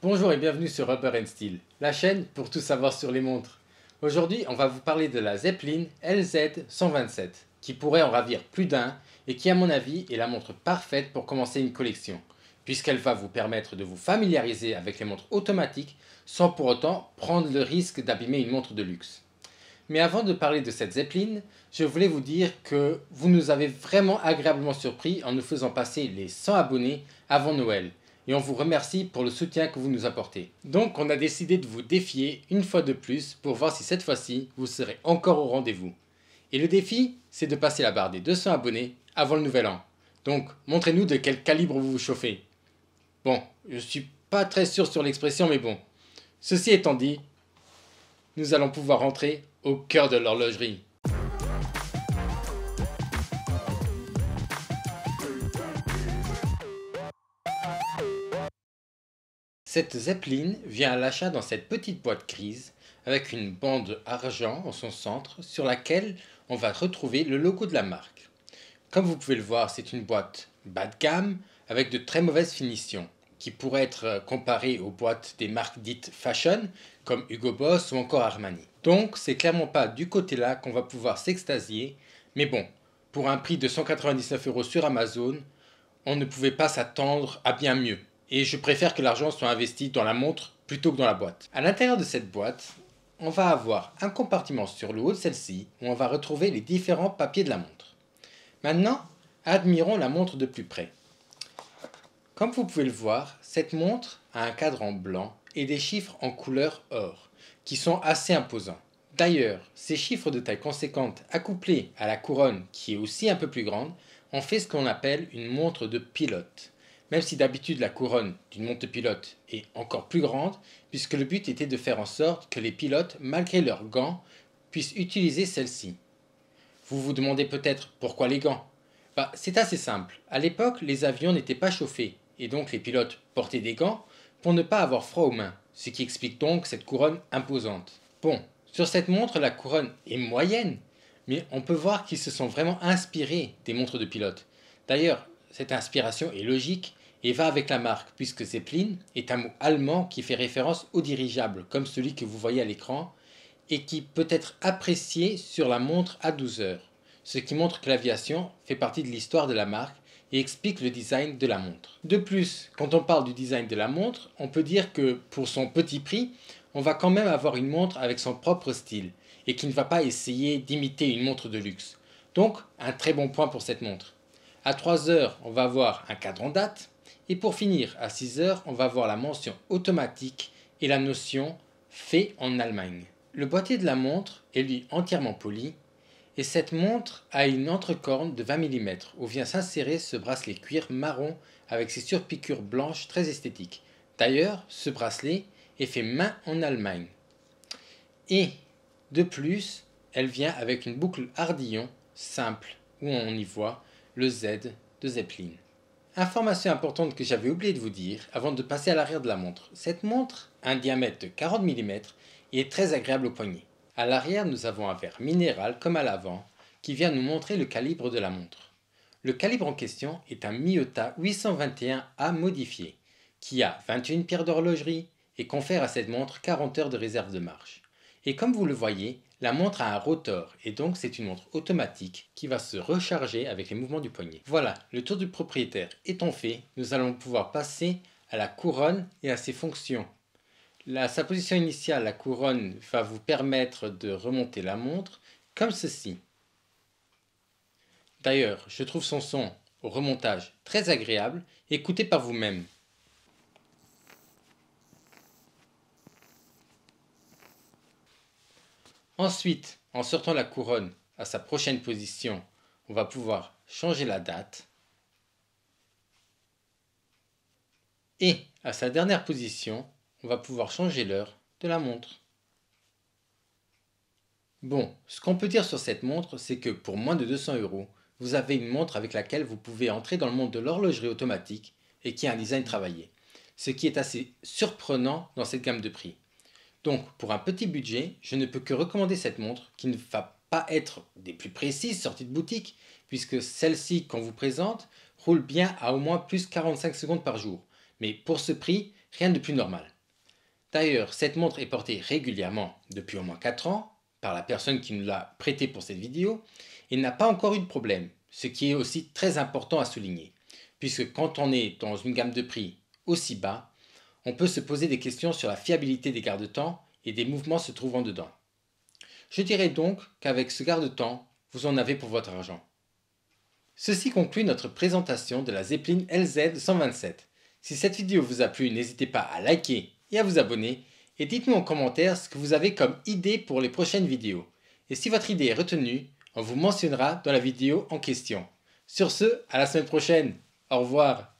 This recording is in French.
Bonjour et bienvenue sur Rubber & Steel, la chaîne pour tout savoir sur les montres. Aujourd'hui, on va vous parler de la Zeppelin LZ127, qui pourrait en ravir plus d'un et qui à mon avis est la montre parfaite pour commencer une collection, puisqu'elle va vous permettre de vous familiariser avec les montres automatiques sans pour autant prendre le risque d'abîmer une montre de luxe. Mais avant de parler de cette Zeppelin, je voulais vous dire que vous nous avez vraiment agréablement surpris en nous faisant passer les 100 abonnés avant Noël. Et on vous remercie pour le soutien que vous nous apportez. Donc on a décidé de vous défier une fois de plus pour voir si cette fois-ci vous serez encore au rendez-vous. Et le défi, c'est de passer la barre des 200 abonnés avant le nouvel an. Donc montrez-nous de quel calibre vous vous chauffez. Bon, je suis pas très sûr sur l'expression mais bon. Ceci étant dit, nous allons pouvoir rentrer au cœur de l'horlogerie. Cette Zeppelin vient à l'achat dans cette petite boîte grise avec une bande argent en son centre sur laquelle on va retrouver le logo de la marque. Comme vous pouvez le voir, c'est une boîte bas de gamme avec de très mauvaises finitions qui pourrait être comparée aux boîtes des marques dites fashion comme Hugo Boss ou encore Armani. Donc c'est clairement pas du côté là qu'on va pouvoir s'extasier, mais bon, pour un prix de 199 € sur Amazon, on ne pouvait pas s'attendre à bien mieux. Et je préfère que l'argent soit investi dans la montre plutôt que dans la boîte. À l'intérieur de cette boîte, on va avoir un compartiment sur le haut de celle-ci où on va retrouver les différents papiers de la montre. Maintenant, admirons la montre de plus près. Comme vous pouvez le voir, cette montre a un cadran blanc et des chiffres en couleur or, qui sont assez imposants. D'ailleurs, ces chiffres de taille conséquente accouplés à la couronne qui est aussi un peu plus grande, ont fait ce qu'on appelle une montre de pilote. Même si d'habitude la couronne d'une montre de pilote est encore plus grande, puisque le but était de faire en sorte que les pilotes, malgré leurs gants, puissent utiliser celle-ci. Vous vous demandez peut-être pourquoi les gants ? C'est assez simple. À l'époque, les avions n'étaient pas chauffés, et donc les pilotes portaient des gants pour ne pas avoir froid aux mains, ce qui explique donc cette couronne imposante. Bon, sur cette montre, la couronne est moyenne, mais on peut voir qu'ils se sont vraiment inspirés des montres de pilote. D'ailleurs, cette inspiration est logique et va avec la marque, puisque Zeppelin est un mot allemand qui fait référence au dirigeable, comme celui que vous voyez à l'écran, et qui peut être apprécié sur la montre à 12 heures, ce qui montre que l'aviation fait partie de l'histoire de la marque et explique le design de la montre. De plus, quand on parle du design de la montre, on peut dire que pour son petit prix, on va quand même avoir une montre avec son propre style et qui ne va pas essayer d'imiter une montre de luxe. Donc, un très bon point pour cette montre. À 3 heures, on va avoir un cadran date et pour finir, à 6 heures, on va avoir la mention automatique et la notion fait en Allemagne. Le boîtier de la montre est lui entièrement poli et cette montre a une entrecorne de 20 mm où vient s'insérer ce bracelet cuir marron avec ses surpiqûres blanches très esthétiques. D'ailleurs, ce bracelet est fait main en Allemagne. Et de plus, elle vient avec une boucle Ardillon simple où on y voit le Z de Zeppelin. Information importante que j'avais oublié de vous dire avant de passer à l'arrière de la montre. Cette montre a un diamètre de 40 mm et est très agréable au poignet. À l'arrière, nous avons un verre minéral comme à l'avant qui vient nous montrer le calibre de la montre. Le calibre en question est un Miyota 821A modifié qui a 21 pierres d'horlogerie et confère à cette montre 40 heures de réserve de marche. Et comme vous le voyez, la montre a un rotor et donc c'est une montre automatique qui va se recharger avec les mouvements du poignet. Voilà, le tour du propriétaire étant fait, nous allons pouvoir passer à la couronne et à ses fonctions. Sa position initiale, la couronne, va vous permettre de remonter la montre comme ceci. D'ailleurs, je trouve son son au remontage très agréable. Écoutez par vous-même. Ensuite, en sortant la couronne à sa prochaine position, on va pouvoir changer la date. Et à sa dernière position, on va pouvoir changer l'heure de la montre. Bon, ce qu'on peut dire sur cette montre, c'est que pour moins de 200 €, vous avez une montre avec laquelle vous pouvez entrer dans le monde de l'horlogerie automatique et qui a un design travaillé. Ce qui est assez surprenant dans cette gamme de prix. Donc, pour un petit budget, je ne peux que recommander cette montre qui ne va pas être des plus précises sorties de boutique, puisque celle-ci qu'on vous présente roule bien à au moins plus 45 secondes par jour. Mais pour ce prix, rien de plus normal. D'ailleurs, cette montre est portée régulièrement depuis au moins 4 ans par la personne qui nous l'a prêtée pour cette vidéo et n'a pas encore eu de problème, ce qui est aussi très important à souligner, puisque quand on est dans une gamme de prix aussi bas, on peut se poser des questions sur la fiabilité des garde-temps et des mouvements se trouvant dedans. Je dirais donc qu'avec ce garde-temps, vous en avez pour votre argent. Ceci conclut notre présentation de la Zeppelin LZ127. Si cette vidéo vous a plu, n'hésitez pas à liker et à vous abonner, et dites-nous en commentaire ce que vous avez comme idée pour les prochaines vidéos. Et si votre idée est retenue, on vous mentionnera dans la vidéo en question. Sur ce, à la semaine prochaine. Au revoir.